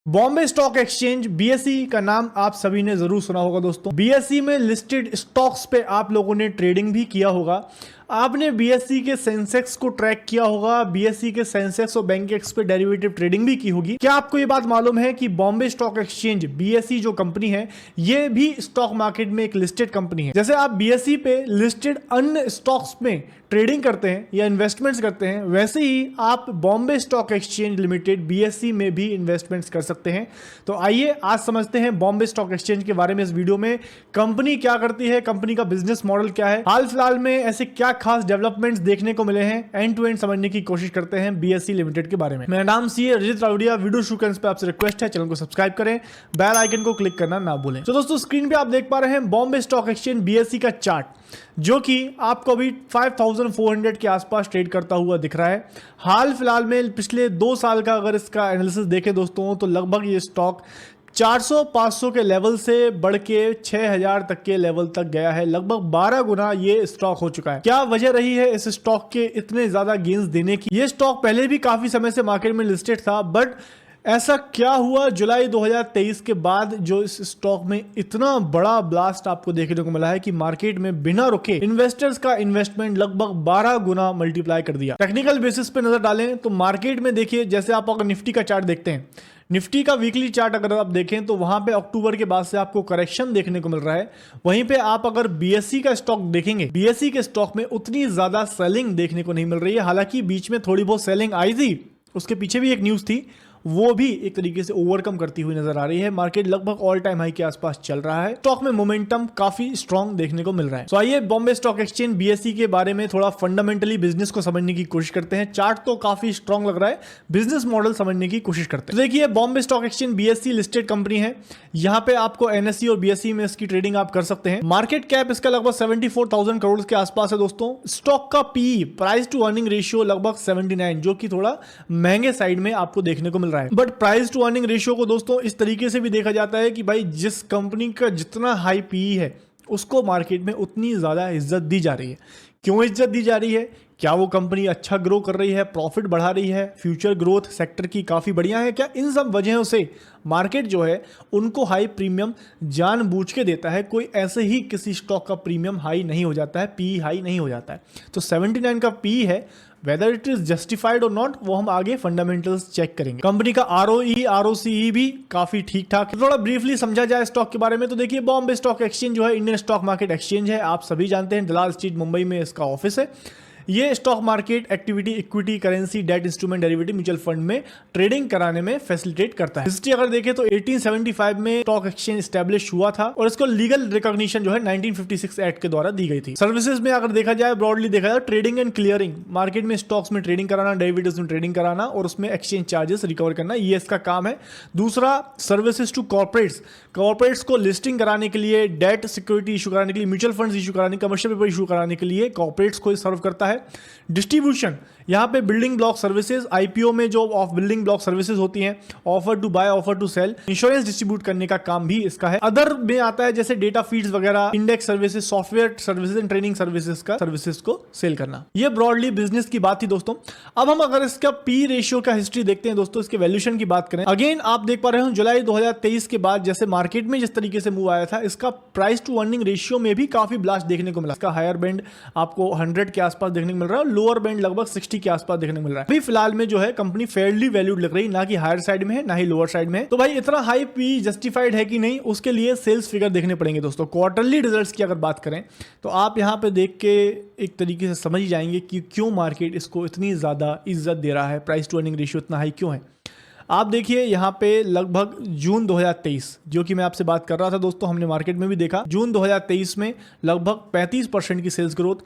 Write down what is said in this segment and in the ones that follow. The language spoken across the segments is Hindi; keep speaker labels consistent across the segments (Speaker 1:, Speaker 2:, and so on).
Speaker 1: बॉम्बे स्टॉक एक्सचेंज बीएसई का नाम आप सभी ने जरूर सुना होगा दोस्तों। बीएसई में लिस्टेड स्टॉक्स पे आप लोगों ने ट्रेडिंग भी किया होगा। आपने बीएसई के सेंसेक्स को ट्रैक किया होगा, बीएसई के सेंसेक्स और बैंकेक्स पे डेरिवेटिव ट्रेडिंग भी की होगी। क्या आपको ये बात मालूम है कि बॉम्बे स्टॉक एक्सचेंज बीएसई जो कंपनी है ये भी स्टॉक मार्केट में एक लिस्टेड कंपनी है। जैसे आप बीएसई पे लिस्टेड अन्य स्टॉक्स में ट्रेडिंग करते हैं या इन्वेस्टमेंट्स करते हैं, वैसे ही आप Bombay stock exchange limited BSE में भी इन्वेस्टमेंट्स कर सकते हैं। तो आइए आज समझते हैं बॉम्बे स्टॉक एक्सचेंज के बारे में इस वीडियो में। कंपनी क्या करती है, कंपनी का बिजनेस मॉडल क्या है, हाल फिलहाल में ऐसे क्या खास डेवलपमेंट्स देखने को मिले हैं, एंड टू एंड समझने की कोशिश करते हैं बीएसई लिमिटेड के बारे में। मेरा नाम सी रजित राउडिया। वीडियो शुरू करने से आपसे रिक्वेस्ट है चैनल को सब्सक्राइब करें, बेल आइकन को क्लिक करना ना भूलें। तो दोस्तों स्क्रीन पे आप देख पा रहे हैं बॉम्बे स्टॉक एक्सचेंज बीएसई का चार्ट, जो कि आपको अभी 5400 के आसपास ट्रेड करता हुआ दिख रहा है। हाल फिलहाल में पिछले 2 साल का अगर इसका एनालिसिस देखें दोस्तों, तो लगभग ये स्टॉक 400-500 के लेवल से बढ़ के 6000 तक के लेवल तक गया है। लगभग 12 गुना ये स्टॉक हो चुका है। क्या वजह रही है इस स्टॉक के इतने ज्यादा गेन्स देने की? ये स्टॉक पहले भी काफी समय से मार्केट में लिस्टेड था, बट ऐसा क्या हुआ जुलाई 2023 के बाद जो इस स्टॉक में इतना बड़ा ब्लास्ट आपको देखने को मिला है कि मार्केट में बिना रुके इन्वेस्टर्स का इन्वेस्टमेंट लगभग 12 गुना मल्टीप्लाई कर दिया। टेक्निकल बेसिस पे नजर डालें तो मार्केट में देखिए, जैसे आप अगर निफ्टी का चार्ट देखते हैं, निफ्टी का वीकली चार्ट अगर आप देखें तो वहां पे अक्टूबर के बाद से आपको करेक्शन देखने को मिल रहा है। वहीं पे आप अगर बीएसई का स्टॉक देखेंगे, बीएसई के स्टॉक में उतनी ज्यादा सेलिंग देखने को नहीं मिल रही है। हालांकि बीच में थोड़ी बहुत सेलिंग आई थी, उसके पीछे भी एक न्यूज थी, वो भी एक तरीके से ओवरकम करती हुई नजर आ रही है। मार्केट लगभग ऑल टाइम हाई के आसपास चल रहा है। स्टॉक में मोमेंटम काफी स्ट्रांग देखने को मिल रहा है। तो आइए बॉम्बे स्टॉक एक्सचेंज बीएसई के बारे में थोड़ा फंडामेंटली बिजनेस को समझने की कोशिश करते हैं। चार्ट तो काफी स्ट्रांग लग रहा है, बिजनेस मॉडल समझने की कोशिश करते हैं। तो देखिए Bombay stock exchange BSE listed company है। यहाँ पे आपको एनएसई और बीएसई में इसकी ट्रेडिंग आप कर सकते हैं। मार्केट कैप इसका लगभग 74,000 करोड़ के आसपास है दोस्तों। स्टॉक का PE, price to earning ratio, लगभग 79, जो कि थोड़ा महंगे साइड में आपको देखने को मिल रहा है। But price to earning ratio को दोस्तों इस तरीके से भी देखा जाता है कि भाई जिस कंपनी का जितना हाई पीई है उसको मार्केट में उतनी ज्यादा इज्जत दी जा रही है। क्यों इज्जत दी जा रही है? क्या वो कंपनी अच्छा ग्रो कर रही है, प्रॉफिट बढ़ा रही है, फ्यूचर ग्रोथ सेक्टर की काफी बढ़िया है क्या? इन सब वजहों से मार्केट जो है उनको हाई प्रीमियम जानबूझ के देता है। कोई ऐसे ही किसी स्टॉक का प्रीमियम हाई नहीं हो जाता है, पी हाई नहीं हो जाता है। तो 79 का पी है, वेदर इट इज जस्टिफाइड और नॉट, वो हम आगे फंडामेंटल्स चेक करेंगे। कंपनी का आरओई आरओसीई भी काफी ठीक ठाक। थोड़ा ब्रीफली समझा जाए स्टॉक के बारे में तो देखिए बॉम्बे स्टॉक एक्सचेंज जो है इंडियन स्टॉक मार्केट एक्सचेंज है। आप सभी जानते हैं दलाल स्ट्रीट मुंबई में इसका ऑफिस है। ये stock market activity, equity, currency, debt instrument, derivative, mutual fund में ट्रेडिंग कराने में फैसिलिटेट करता है। हिस्ट्री अगर देखें तो 1875 में स्टॉक एक्सचेंज एस्टैब्लिश हुआ था और इसको लीगल रिकॉग्निशन जो है 1956 एक्ट के द्वारा दी गई थी। सर्विसेज में अगर देखा जाए, ब्रॉडली देखा जाए, ट्रेडिंग एंड क्लियरिंग, मार्केट में स्टॉक्स में ट्रेडिंग कराना, डेरिवेटिव्स में ट्रेडिंग कराना और उसमें एक्सचेंज चार्जेस रिकवर करना, ये इसका काम है। दूसरा, सर्विसेज टू कॉर्पोरेट्स, कॉर्पोरेट्स को लिस्टिंग कराने के लिए, डेट सिक्योरिटी इशू कराने के लिए, म्यूचुअल फंड्स इशू कराने, कमर्शियल पेपर इशू कराने के लिए कॉर्पोरेट्स को सर्व करता है। डिस्ट्रीब्यूशन, यहां पे बिल्डिंग ब्लॉक सर्विसेज, आईपीओ में जो ऑफ बिल्डिंग ब्लॉक सर्विसेज होती हैं, offer to buy, offer to sell, insurance distribute करने का काम भी इसका है। अदर में आता है जैसे डेटा फीड्स वगैरह, index services, software services and training services का सर्विसेज को सेल करना। ये ब्रॉडली बिजनेस की बात थी दोस्तों। अब हम अगर इसका पी रेशियो का हिस्ट्री देखते हैं दोस्तों, इसके वैल्यूएशन की बात करें, अगेन आप देख पा रहे हो जुलाई 2023 के बाद जैसे मार्केट में जिस तरीके से मूव आया था, इसका प्राइस टू अर्निंग रेशियो में भी काफी ब्लास्ट देखने को मिला। इसका हायर बैंड आपको 100 के आसपास देखने को मिल रहा है, लोअर बैंड लगभग 60 के आसपास देखने को मिल रहा है। अभी फिलहाल में जो है कंपनी फेयरली वैल्यूड लग रही, ना कि हायर साइड में है ना ही लोअर साइड में है। तो भाई इतना हाई पी जस्टिफाइड है कि नहीं, उसके लिए सेल्स फिगर देखने पड़ेंगे दोस्तों। क्वार्टरली रिजल्ट्स की अगर बात करें तो आप यहां पे देख के एक तरीके से समझ ही जाएंगे कि क्यों मार्केट इसको इतनी ज्यादा इज्जत दे रहा है, प्राइस टू अर्निंग रेशियो इतना हाई क्यों है। आप देखिए यहाँ पे लगभग जून 2023, जो कि मैं आपसे बात कर रहा था दोस्तों, हमने मार्केट में भी देखा, जून 2023 में लगभग 35% की सेल्स ग्रोथ,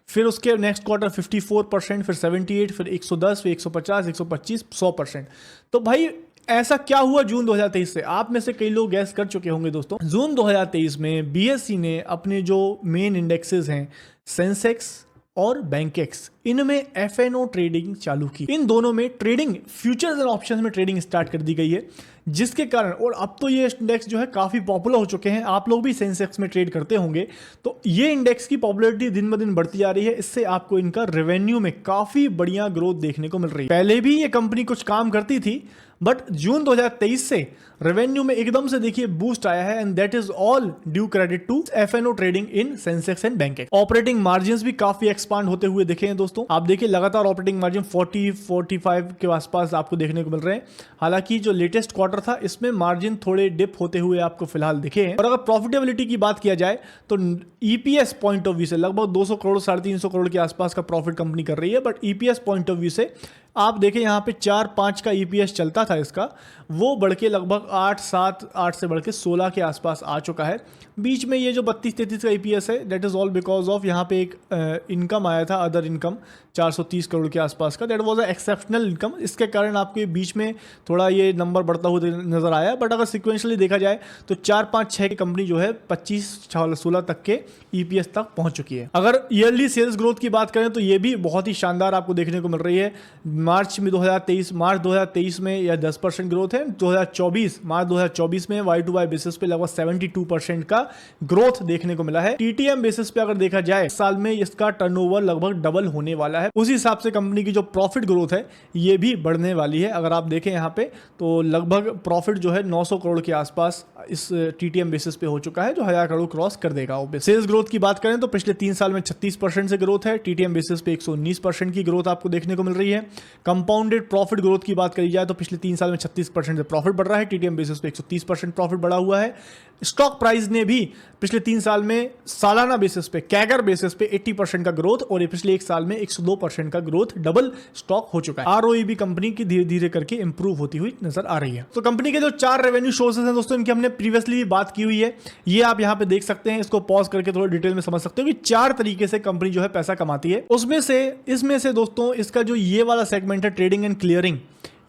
Speaker 1: फिर उसके नेक्स्ट क्वार्टर 54%, फिर 78, फिर 110, फिर 150, 125, 100%। तो भाई ऐसा क्या हुआ जून 2023 से? आप में से कई लोग गैस कर चुके होंगे दोस्तों। जून 2023 में बीएसई ने अपने जो मेन इंडेक्सेस हैं, सेंसेक्स और बैंकेक्स, इनमें एफएनओ ट्रेडिंग चालू की। इन दोनों में ट्रेडिंग, फ्यूचर्स एंड ऑप्शंस में ट्रेडिंग स्टार्ट कर दी गई है, जिसके कारण, और अब तो ये इंडेक्स जो है काफी पॉपुलर हो चुके हैं। आप लोग भी सेंसेक्स में ट्रेड करते होंगे, तो ये इंडेक्स की पॉपुलैरिटी दिन ब दिन बढ़ती जा रही है। इससे आपको इनका रेवेन्यू में काफी बढ़िया ग्रोथ देखने को मिल रही है। पहले भी ये कंपनी कुछ काम करती थी, बट जून 2023 से रेवेन्यू में एकदम से देखिए बूस्ट आया है and that is all due credit to FnO trading in Sensex and bank. Operating margins भी काफी एक्सपांड होते हुए दिखे हैं दोस्तों। आप देखिए लगातार ऑपरेटिंग मार्जिन 40-45 के आसपास आपको देखने को मिल रहे हैं। हालांकि जो लेटेस्ट क्वार्टर था इसमें मार्जिन थोड़े डिप होते हुए आपको फिलहाल दिखे हैं। और अगर प्रॉफिटेबिलिटी की बात किया जाए तो ईपीएस पॉइंट ऑफ व्यू से लगभग 200 करोड़ 350 करोड़ के आसपास का प्रॉफिट कंपनी कर रही है। But EPS point of view से आप देखें यहाँ पे 4-5 का ईपीएस चलता था इसका, वो बढ़ के लगभग 8 से बढ़ के 16 के आसपास आ चुका है। बीच में ये जो 32-33 का ईपीएस है that is all because of यहाँ पे एक इनकम आया था, अदर इनकम 430 करोड़ के आसपास का, that was a exceptional income. इसके कारण आपको ये बीच में थोड़ा ये नंबर बढ़ता हुआ नजर आया। बट अगर सिक्वेंशली देखा जाए तो 4-5-6 की कंपनी जो है 25-16 तक के ईपीएस तक पहुंच चुकी है। अगर ईयरली सेल्स ग्रोथ की बात करें तो ये भी बहुत ही शानदार आपको देखने को मिल रही है। मार्च 2023 में यह 10% ग्रोथ है। मार्च 2024 में वाई टू वाई बेसिस पे लगभग 72% का ग्रोथ देखने को मिला है। टीटीएम बेसिस पे अगर देखा जाए साल में इसका टर्नओवर लगभग डबल होने वाला है। उसी हिसाब से कंपनी की जो प्रॉफिट ग्रोथ है ये भी बढ़ने वाली है। अगर आप देखें यहाँ पे तो लगभग प्रॉफिट जो है 900 करोड़ के आसपास इस टीटीएम बेसिस पे हो चुका है, जो 1000 करोड़ क्रॉस कर देगा। सेल्स ग्रोथ की बात करें तो पिछले 3 साल में 36% से ग्रोथ है। टीटीएम बेसिस पे 119% की ग्रोथ आपको देखने को मिल रही है। कंपाउंडेड प्रॉफिट ग्रोथ की बात करी जाए तो पिछले 3 साल में 36% से प्रॉफिट बढ़ रहा है। टीटीएम बेसिस पे 130% प्रॉफिट बढ़ा हुआ है। स्टॉक प्राइस ने भी पिछले 3 साल में सालाना बेसिस पे कैगर बेसिस पे 80% का ग्रोथ और पिछले 1 साल में 102% का ग्रोथ, डबल स्टॉक हो चुका है। आरओई भी कंपनी की धीरे धीरे करके इंप्रूव होती हुई नजर आ रही है। तो कंपनी के जो 4 रेवेन्यू सोर्सेज हैं दोस्तों, इनकी हमने प्रीवियसली बात की हुई है। ये आप यहाँ पे देख सकते हैं, इसको पॉज करके थोड़ा डिटेल में समझ सकते हो कि 4 तरीके से कंपनी जो है पैसा कमाती है। इसमें से दोस्तों इसका जो ये वाला सेगमेंट है ट्रेडिंग एंड क्लियरिंग,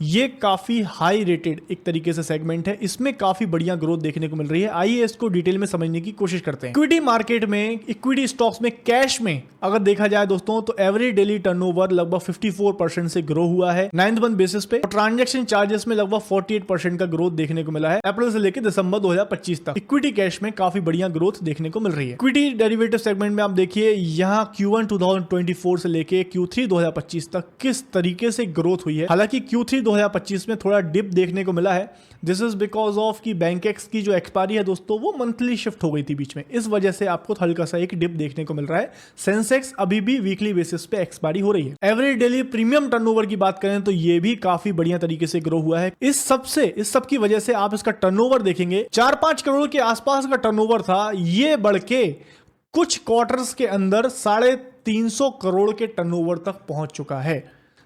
Speaker 1: ये काफी हाई रेटेड एक तरीके से सेगमेंट है। इसमें काफी बढ़िया ग्रोथ देखने को मिल रही है। आइए इसको डिटेल में समझने की कोशिश करते हैं। इक्विटी मार्केट में, इक्विटी स्टॉक्स में, कैश में अगर देखा जाए दोस्तों तो एवरेज डेली टर्नओवर लगभग 54% से ग्रो हुआ है 9th मंथ बेसिस पे। और ट्रांजैक्शन चार्जेस में लगभग 48% का ग्रोथ देखने को मिला है अप्रैल से लेकर दिसंबर 2025 तक। इक्विटी कैश में काफी बढ़िया ग्रोथ देखने को मिल रही है। इक्विटी डेरिवेटिव सेगमेंट में आप देखिए यहाँ Q1 2024 से लेके Q3 2025 तक किस तरीके से ग्रोथ हुई है। हालांकि Q3 2025 में थोड़ा डिप देखने को मिला है। दिस इज बिकॉज ऑफ की बैंकेक्स की जो एक्सपायरी है दोस्तों वो मंथली शिफ्ट हो गई थी बीच में, इस वजह से आपको हल्का सा एक डिप देखने को मिल रहा है। सेंसेक्स अभी भी वीकली बेसिस पे एक्सपायरी हो रही है। एवरेज डेली प्रीमियम टर्नओवर की बात करें तो ये भी काफी बढ़िया तरीके से ग्रो हुआ है। इस सब की वजह से आप इसका टर्नओवर देखेंगे 4-5 करोड़ के आसपास का टर्नओवर था, ये बढ़ के कुछ क्वार्टर्स के अंदर 350 करोड़ के टर्नओवर तक पहुंच चुका है।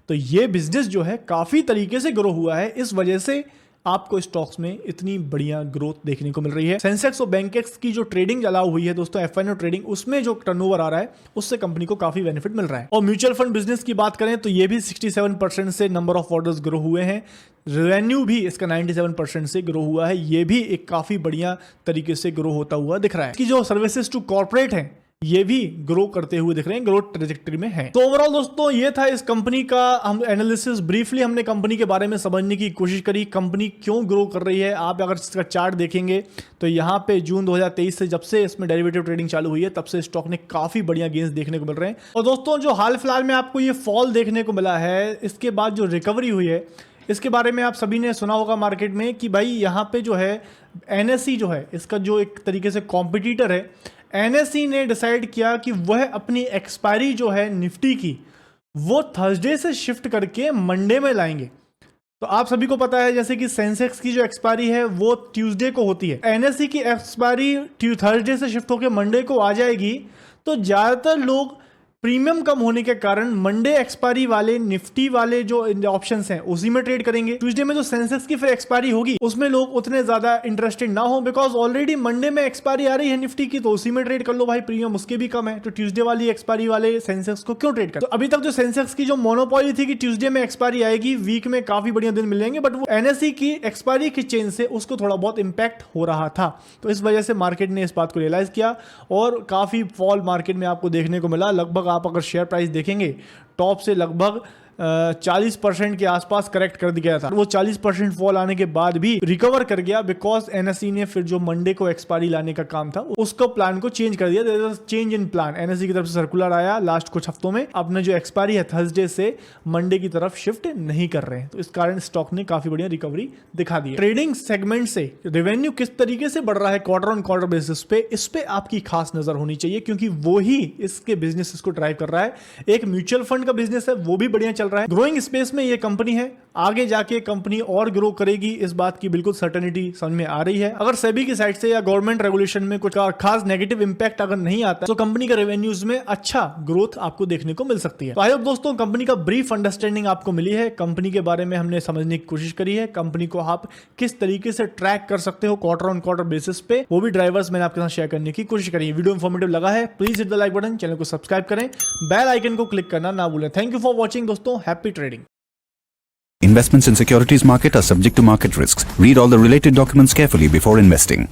Speaker 1: तो ये बिजनेस जो है काफी तरीके से ग्रो हुआ है, इस वजह से आपको स्टॉक्स में इतनी बढ़िया ग्रोथ देखने को मिल रही है। सेंसेक्स और बैंकेक्स की जो ट्रेडिंग अलाउ हुई है दोस्तों, एफएनओ ट्रेडिंग, उसमें जो टर्नओवर आ रहा है उससे कंपनी को काफी बेनिफिट मिल रहा है। और म्यूचुअल फंड बिजनेस की बात करें तो ये भी 67% से नंबर ऑफ ऑर्डर्स ग्रो हुए हैं। रेवेन्यू भी इसका 97% से ग्रो हुआ है। ये भी एक काफी बढ़िया तरीके से ग्रो होता हुआ दिख रहा है। इसकी जो सर्विसेज टू कॉर्पोरेट है ये भी ग्रो करते हुए दिख रहे हैं, ग्रोथ ट्रेजेक्टरी में है। तो ओवरऑल दोस्तों ये था इस कंपनी का हम एनालिसिस। ब्रीफली हमने कंपनी के बारे में समझने की कोशिश करी, कंपनी क्यों ग्रो कर रही है। आप अगर इसका चार्ट देखेंगे तो यहाँ पे जून 2023 से जब से इसमें डेरिवेटिव ट्रेडिंग चालू हुई है तब से स्टॉक ने काफी बढ़िया गेंस देखने को मिल रहे हैं। और दोस्तों जो हाल फिलहाल में आपको ये फॉल देखने को मिला है, इसके बाद जो रिकवरी हुई है इसके बारे में आप सभी ने सुना होगा मार्केट में कि भाई यहाँ पे जो है एनएसई जो है इसका जो एक तरीके से कॉम्पिटिटर है, एनएसई ने डिसाइड किया कि वह अपनी एक्सपायरी जो है निफ्टी की वो थर्सडे से शिफ्ट करके मंडे में लाएंगे। तो आप सभी को पता है जैसे कि सेंसेक्स की जो एक्सपायरी है वो ट्यूसडे को होती है, एनएसई की एक्सपायरी थर्सडे से शिफ्ट होकर मंडे को आ जाएगी। तो ज्यादातर लोग प्रीमियम कम होने के कारण मंडे एक्सपायरी वाले निफ्टी वाले जो ऑप्शंस हैं उसी में ट्रेड करेंगे। ट्यूसडे में जो सेंसेक्स की फिर एक्सपायरी होगी उसमें लोग उतने ज्यादा इंटरेस्टेड ना हो, बिकॉज ऑलरेडी मंडे में एक्सपायरी आ रही है निफ्टी की, तो उसी में ट्रेड कर लो भाई, प्रीमियम उसके भी कम है। तो ट्यूसडे वाली एक्सपायरी वाले सेंसेक्स को क्यों ट्रेड कर। तो अभी तक जो सेंसेक्स की जो मोनोपॉली थी कि ट्यूसडे में एक्सपायरी आएगी, वीक में काफी बढ़िया दिन मिलेंगे, बट वो एनएसई की एक्सपायरी की चेंज से उसको थोड़ा बहुत इंपैक्ट हो रहा था। तो इस वजह से मार्केट ने इस बात को रियलाइज किया और काफी फॉल मार्केट में आपको देखने को मिला। लगभग आप अगर शेयर प्राइस देखेंगे टॉप से लगभग 40% के आसपास करेक्ट कर दिया था। वो 40% फॉल आने के बाद भी रिकवर कर गया बिकॉज एनएसई ने फिर जो मंडे को एक्सपायरी लाने का काम था उसको प्लान को चेंज कर दिया। चेंज इन प्लान, एनएसई की तरफ से सर्कुलर आया लास्ट कुछ हफ्तों में, अपने जो एक्सपायरी है थर्सडे से मंडे की तरफ शिफ्ट नहीं कर रहे हैं, तो इस कारण स्टॉक ने काफी बढ़िया रिकवरी दिखा दी। ट्रेडिंग सेगमेंट से रेवेन्यू किस तरीके से बढ़ रहा है क्वार्टर ऑन क्वार्टर बेसिस पे, इस पे आपकी खास नजर होनी चाहिए क्योंकि वो ही इसके बिजनेस को ड्राइव कर रहा है। एक म्यूचुअल फंड का बिजनेस है, वो भी बढ़िया चल रहा है, ग्रोइंग स्पेस में ये कंपनी है, आगे जाके कंपनी और ग्रो करेगी, इस बात की बिल्कुल सर्टेनिटी समझ में आ रही है। अगर सेबी की साइड से या गवर्नमेंट रेगुलेशन में कुछ खास नेगेटिव इंपैक्ट अगर नहीं आता तो कंपनी का रेवेन्यूज में अच्छा ग्रोथ आपको देखने को मिल सकती है। तो आई होप दोस्तों कंपनी का ब्रीफ अंडरस्टैंडिंग आपको मिली है, कंपनी के बारे में हमने समझने की कोशिश करी है, कंपनी को आप किस तरीके से ट्रैक कर सकते हो क्वार्टर ऑन क्वार्टर बेसिस पे, वो भी ड्राइवर्स मैंने आपके साथ शेयर करने की कोशिश करी है। वीडियो इंफॉर्मेटिव लगा है please hit the like button, channel को सब्सक्राइब करें, बेल आइकन को क्लिक करना ना भूलें। थैंक यू फॉर वॉचिंग दोस्तों, happy trading.
Speaker 2: Investments in securities market are subject to market risks. Read all the related documents carefully before investing.